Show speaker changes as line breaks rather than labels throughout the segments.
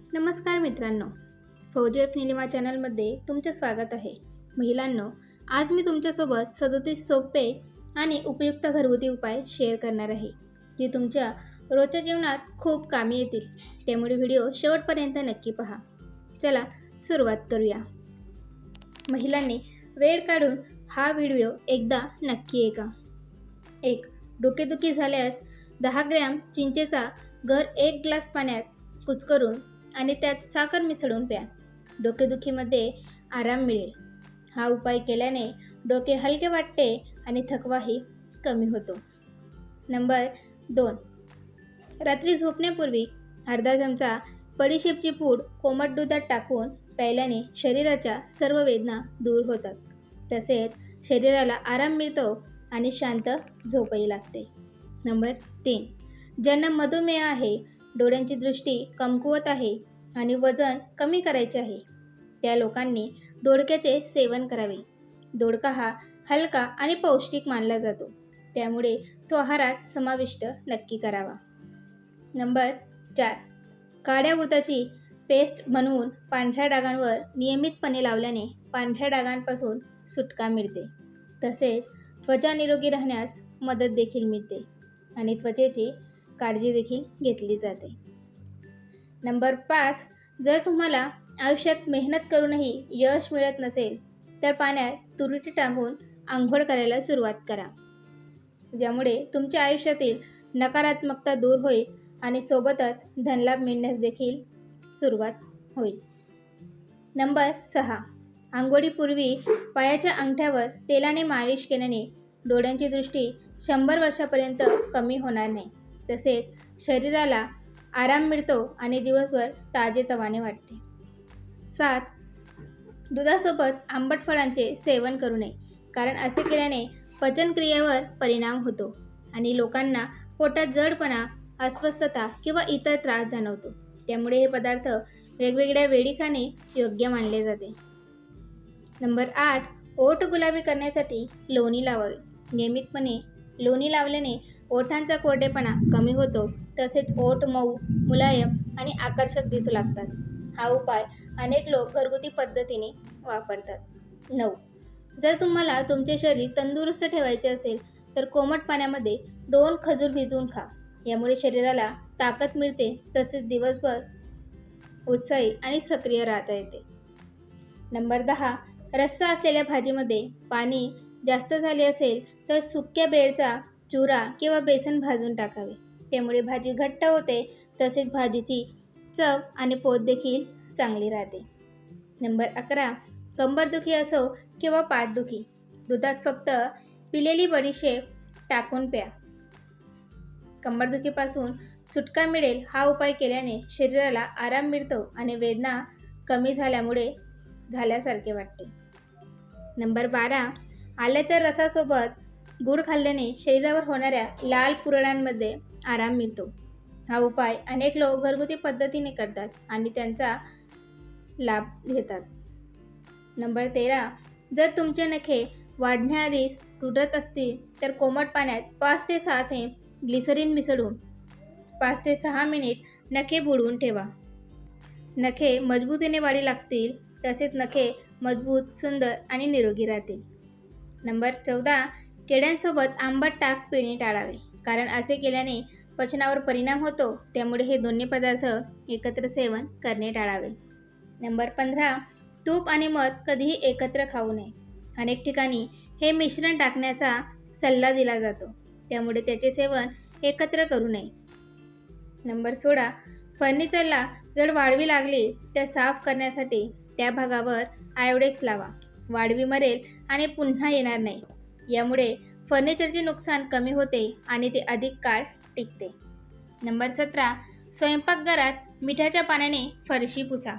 नमस्कार मित्रांनो, फौजी ऑफ निलिमा चॅनलमध्ये तुमचे स्वागत आहे. महिलांनो, आज मी तुमच्यासोबत 37 सोपे आणि उपयुक्त घरगुती उपाय शेअर करणार आहे, जे तुमच्या रोजच्या जीवनात खूप कामी येतील. त्यामुळे व्हिडिओ शेवटपर्यंत नक्की पहा. चला सुरुवात करूया. महिलांनी वेळ काढून हा व्हिडिओ एकदा नक्की ऐका. 1. डोकेदुखी झाल्यास 10 ग्रॅम चिंचेचा गर 1 ग्लास पाण्यात कुस्करून आणि त्यात साखर मिसळून प्या. डोकेदुखीमध्ये आराम मिळेल. हा उपाय केल्याने डोके हलके वाटते आणि थकवाही कमी होतो. नंबर 2. रात्री झोपण्यापूर्वी अर्धा चमचा बडीशेपची पूड कोमट दुधात टाकून प्यायल्याने शरीराच्या सर्व वेदना दूर होतात. तसेच शरीराला आराम मिळतो आणि शांत झोपही लागते. नंबर 3. ज्यांना मधुमेह आहे, डोळ्यांची दृष्टी कमकुवत आहे आणि वजन कमी करायचे आहे, त्या लोकांनी दोडक्याचे सेवन करावे. दोडका हा हलका आणि पौष्टिक मानला जातो, त्यामुळे तो आहारात समाविष्ट नक्की करावा. नंबर 4. काळ्या उडदाची पेस्ट बनवून पांढऱ्या डागांवर नियमितपणे लावल्याने पांढऱ्या डागांपासून सुटका मिळते. तसेच त्वचा निरोगी राहण्यास मदत देखील मिळते आणि त्वचेची काळजी देखील घेतली जाते. नंबर 5. जर तुम्हाला आयुष्यात मेहनत करूनही यश मिळत नसेल, तर पाण्यात तुरटी टाकून आंघोळ करायला सुरुवात करा, ज्यामुळे तुमच्या आयुष्यातील नकारात्मकता दूर होईल आणि सोबतच धनलाभ मिळण्यास देखील सुरुवात होईल. नंबर 6. आंघोळीपूर्वी पायाच्या अंगठ्यावर तेलाने मालिश केल्याने डोळ्यांची दृष्टी 100 वर्षापर्यंत कमी होणार नाही. तसेच शरीराला आराम मिळतो आणि दिवसभर ताजेतवाने वाटते. 7. दुधासोबत आंबट फळांचे सेवन करू नये, कारण असे केल्याने पचनक्रियेवर परिणाम होतो आणि लोकांना पोटात जडपणा, अस्वस्थता किंवा इतर त्रास जाणवतो. त्यामुळे हे पदार्थ वेगवेगळ्या वेळी खाणे योग्य मानले जाते. नंबर 8. ओठ गुलाबी करण्यासाठी लोणी लावावे. नियमितपणे लोणी लावल्याने ओठांचा कोरडेपणा कमी होतो. तसेच ओठ मऊ, मुलायम आणि आकर्षक दिसू लागतात. हा उपाय अनेक लोक घरगुती पद्धतीने वापरतात. 9. जर तुम्हाला तुमचे शरीर तंदुरुस्त ठेवायचे असेल, तर कोमट पाण्यामध्ये 2 खजूर भिजवून खा. यामुळे शरीराला ताकद मिळते, तसेच दिवसभर उत्साही आणि सक्रिय राहता येते. नंबर 10. रस्सा असलेल्या भाजीमध्ये पाणी जास्त झाले असेल, तर सुक्या ब्रेडचा चुरा किंवा बेसन भाजून टाकावे. त्यामुळे भाजी घट्ट होते, तसेच भाजीची चव आणि पोट देखील चांगली राहते. नंबर 11. कंबरदुखी असो किंवा पाठदुखी, दुधात फक्त पिलेली बडीशेप टाकून प्या. कंबरदुखीपासून सुटका मिळेल. हा उपाय केल्याने शरीराला आराम मिळतो आणि वेदना कमी झाल्यासारखे वाटते. नंबर 12. आल्याच्या रसासोबत गूळ खाल्ल्याने शरीरावर होणाऱ्या लाल पुरळांमध्ये आराम मिळतो. हा उपाय अनेक लोक घरगुती पद्धतीने करतात आणि त्यांचा लाभ घेतात. नंबर 13. जर तुमचे नखे वाढण्याआधीच तुटत असतील, तर कोमट पाण्यात 5 ते 6 थेंब ग्लिसरीन मिसळून 5 ते 6 मिनिट नखे बुडवून ठेवा. नखे मजबूतीने वाढी लागतील, तसेच नखे मजबूत, सुंदर आणि निरोगी राहतील. नंबर 14. केळ्यांसोबत आंबट ताक पिणे टाळावे, कारण असे केल्याने पचनावर परिणाम होतो. त्यामुळे हे दोन्ही पदार्थ एकत्र सेवन करणे टाळावे. नंबर 15. तूप आणि मध कधीही एकत्र खाऊ नये. अनेक ठिकाणी हे मिश्रण टाकण्याचा सल्ला दिला जातो, त्यामुळे त्याचे सेवन एकत्र करू नये. नंबर 16. फर्निचरला जर वाळवी लागली, तर साफ करण्यासाठी त्या भागावर आयोडेक्स लावा. वाळवी मरेल आणि पुन्हा येणार नाही. यामुळे फर्निचरचे नुकसान कमी होते आणि ते अधिक काळ टिकते. नंबर 17. स्वयंपाकघरात मिठाच्या पाण्याने फरशी पुसा.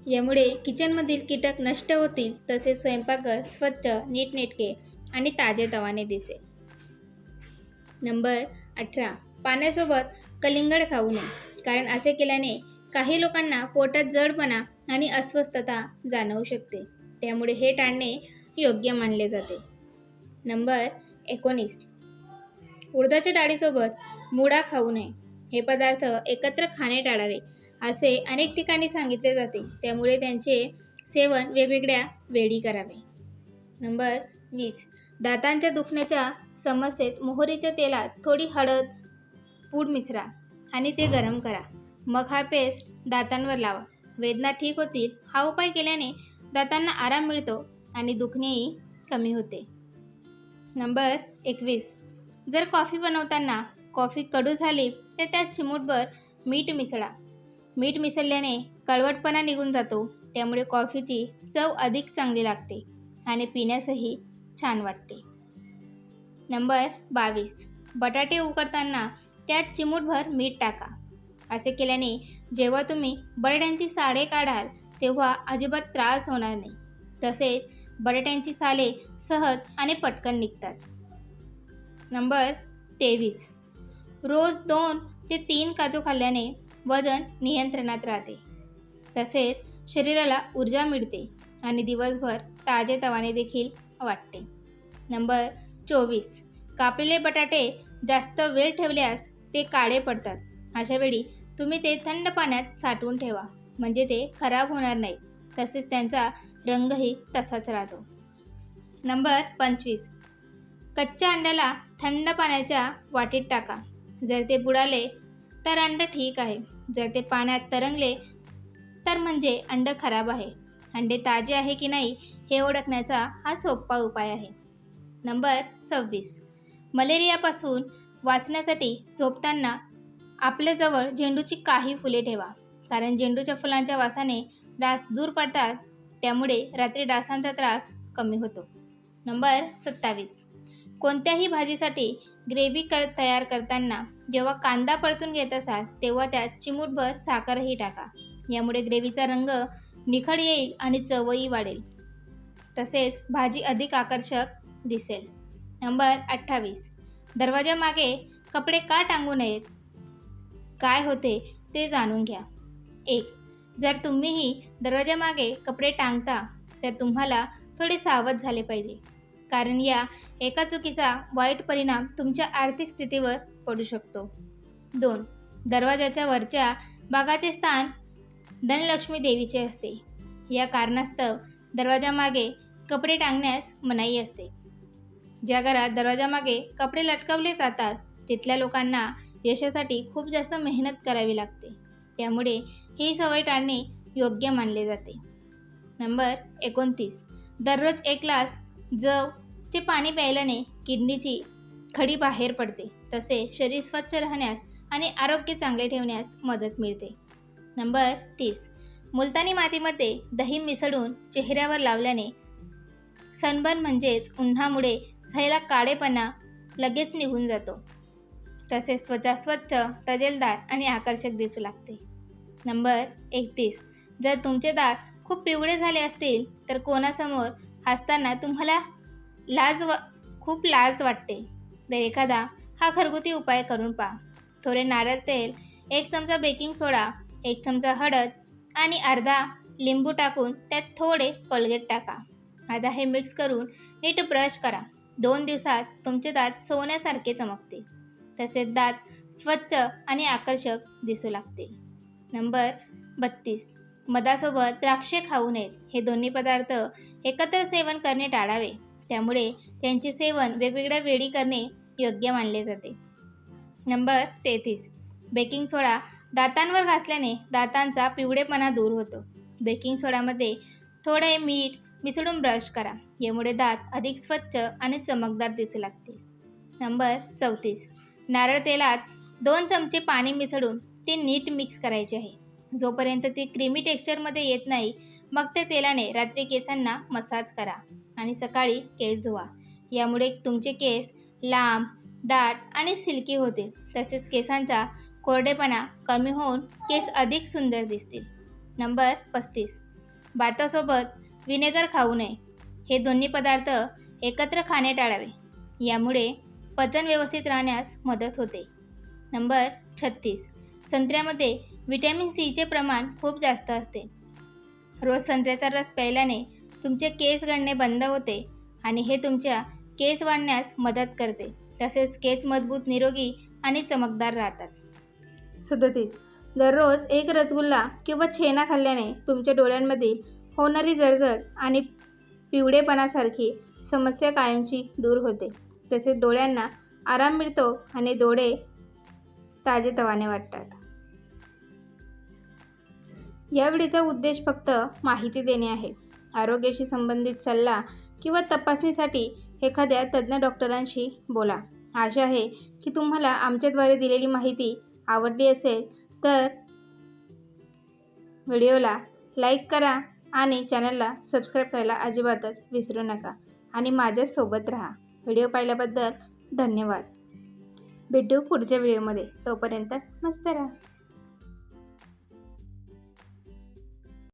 यामुळे किचनमधील कीटक नष्ट होतील, तसेच स्वयंपाकघर स्वच्छ, नीटनेटके आणि ताजेतवाने दिसेल. नंबर 18. पाण्यासोबत कलिंगड खाऊ नये, कारण असे केल्याने काही लोकांना पोटात जडपणा आणि अस्वस्थता जाणवू शकते. त्यामुळे हे टाळणे योग्य मानले जाते. नंबर 19. उडदाच्या डाळीसोबत मुळा खाऊ नये. हे पदार्थ एकत्र खाणे टाळावे असे अनेक ठिकाणी सांगितले जाते, त्यामुळे त्यांचे सेवन वेगवेगळ्या वेळी करावे. नंबर 20. दातांच्या दुखण्याच्या समस्येत मोहरीच्या तेलात थोडी हळद पूड मिसळा आणि ते गरम करा. मग हा पेस्ट दातांवर लावा. वेदना ठीक होतील. हा उपाय केल्याने दातांना आराम मिळतो आणि दुखणेही कमी होते. नंबर 21. जर कॉफी बनवताना कॉफी कडू झाली तर त्यात चिमूटभर मीठ मिसळा. मीठ मिसळल्याने कडवटपणा निघून जातो, त्यामुळे कॉफीची चव अधिक चांगली लागते आणि पिण्यासही छान वाटते. नंबर 22. बटाटे उकडताना त्यात चिमूटभर मीठ टाका. असे केल्याने जेव्हा तुम्ही बटाट्यांची साले काढाल तेव्हा अजिबात त्रास होणार नाही. तसेच बटाट्यांची साले सहज आणि पटकन निघतात. नंबर 23. रोज 2 ते 3 काजू खाल्ल्याने वजन नियंत्रणात राहते. तसेच शरीराला ऊर्जा मिळते आणि दिवसभर ताजेतवाने देखील वाटते. नंबर 24. कापलेले बटाटे जास्त वेळ ठेवल्यास ते काळे पडतात. अशा वेळी तुम्ही ते थंड पाण्यात साठवून ठेवा, म्हणजे ते खराब होणार नाहीत. तसेच त्यांचा रंगही तसाच राहतो. नंबर 25. कच्च्या अंड्याला थंड पाण्याच्या वाटीत टाका. जर ते बुडाले तर अंड ठीक आहे. जर ते पाण्यात तरंगले तर म्हणजे अंड खराब आहे. अंडे ताजे आहे की नाही हे ओळखण्याचा हा सोपा उपाय आहे. नंबर 26. मलेरियापासून वाचण्यासाठी झोपताना आपल्याजवळ झेंडूची काही फुले ठेवा, कारण झेंडूच्या फुलांच्या वासाने डास दूर पडतात, त्यामुळे रात्री डासांचा त्रास कमी होतो. नंबर 27. कोणत्याही भाजीसाठी ग्रेव्ही तयार करताना जेव्हा कांदा परतून घेत असाल तेव्हा त्यात चिमूटभर साखरही टाका. यामुळे ग्रेव्हीचा रंग निखळ येईल आणि चवही वाढेल. तसेच भाजी अधिक आकर्षक दिसेल. नंबर 28. दरवाजामागे कपडे का टांगू नयेत? काय होते ते जाणून घ्या. 1. जर तुम्हीही दरवाजामागे कपडे टांगता तर तुम्हाला थोडे सावध झाले पाहिजे, कारण या एका चुकीचा वाईट परिणाम तुमच्या आर्थिक स्थितीवर पडू शकतो. 2. दरवाजाच्या वरच्या भागाचे स्थान धनलक्ष्मी देवीचे असते. या कारणास्तव दरवाजामागे कपडे टांगण्यास मनाई असते. ज्या घरात दरवाजामागे कपडे लटकवले जातात तिथल्या लोकांना यशासाठी खूप जास्त मेहनत करावी लागते, त्यामुळे ही सवय टाळणे योग्य मानले जाते. नंबर 29. दररोज 1 ग्लास जवचे पाणी प्यायल्याने किडनीची खडी बाहेर पडते. तसे शरीर स्वच्छ राहण्यास आणि आरोग्य चांगले ठेवण्यास मदत मिळते. नंबर 30. मुलतानी मातीमध्ये दही मिसळून चेहऱ्यावर लावल्याने सनबर्न म्हणजेच उन्हामुळे झालेला काळेपणा लगेच निघून जातो. तसेच त्वचा स्वच्छ, तजेलदार आणि आकर्षक दिसू लागते. नंबर 31. जर तुमचे दात खूप पिवळे झाले असतील तर कोणासमोर हसताना तुम्हाला खूप लाज वाटते तर एखादा हा घरगुती उपाय करून पहा. थोडे नारळ तेल, 1 चमचा बेकिंग सोडा, 1 चमचा हळद आणि अर्धा लिंबू टाकून त्यात थोडे कोलगेट टाका. आता हे मिक्स करून नीट ब्रश करा. 2 दिवसात तुमचे दात सोन्यासारखे चमकतील. तसेच दात स्वच्छ आणि आकर्षक दिसू लागतील. नंबर 32. मधासोबत द्राक्षे खाऊ नयेत. हे दोन्ही पदार्थ एकत्र सेवन करणे टाळावे, त्यामुळे त्यांचे सेवन वेगवेगळ्या वेळी करणे योग्य मानले जाते. नंबर 33. बेकिंग सोडा दातांवर घासल्याने दातांचा पिवळेपणा दूर होतो. बेकिंग सोडामध्ये थोडे मीठ मिसळून ब्रश करा. यामुळे दात अधिक स्वच्छ आणि चमकदार दिसू लागतील. नंबर 34. नारळ तेलात 2 चमचे पाणी मिसळून ते नीट मिक्स करायचे आहे. जोपर्यंत ती क्रीमी टेक्स्चरमध्ये येत नाही मग ते तेलाने रात्री केसांना मसाज करा आणि सकाळी केस धुवा. यामुळे तुमचे केस लांब, दाट आणि सिल्की होतील. तसेच केसांचा कोरडेपणा कमी होऊन केस अधिक सुंदर दिसतील. नंबर 35. भातासोबत व्हिनेगर खाऊ नये. हे दोन्ही पदार्थ एकत्र खाणे टाळावे. यामुळे पचन व्यवस्थित राहण्यास मदत होते. नंबर 36. संत्र्यामध्ये व्हिटॅमिन सीचे प्रमाण खूप जास्त असते. रोज संत्र्याचा रस प्यायल्याने तुमचे केस गळणे बंद होते आणि हे तुमच्या केस वाढण्यास मदत करते. तसेच केस मजबूत, निरोगी आणि चमकदार राहतात. 37. दररोज एक रसगुल्ला किंवा छेना खाल्ल्याने तुमच्या डोळ्यांमधील होणारी जळजळ आणि पिवळेपणासारखी समस्या कायमची दूर होते. तसेच डोळ्यांना आराम मिळतो आणि डोळे ताजेतवाने वाटतात. या व्हिडिओचा उद्देश फक्त माहिती देणे आहे. आरोग्याशी संबंधित सल्ला किंवा तपासणीसाठी एखाद्या तज्ज्ञ डॉक्टरांशी बोला. आशा आहे की तुम्हाला आमच्याद्वारे दिलेली माहिती आवडली असेल तर व्हिडिओला लाईक करा आणि चॅनलला सबस्क्राईब करायला अजिबातच विसरू नका आणि माझ्यासोबत राहा. व्हिडिओ पाहिल्याबद्दल धन्यवाद. भेटू पुढच्या व्हिडिओमध्ये. तोपर्यंत मस्त राहा.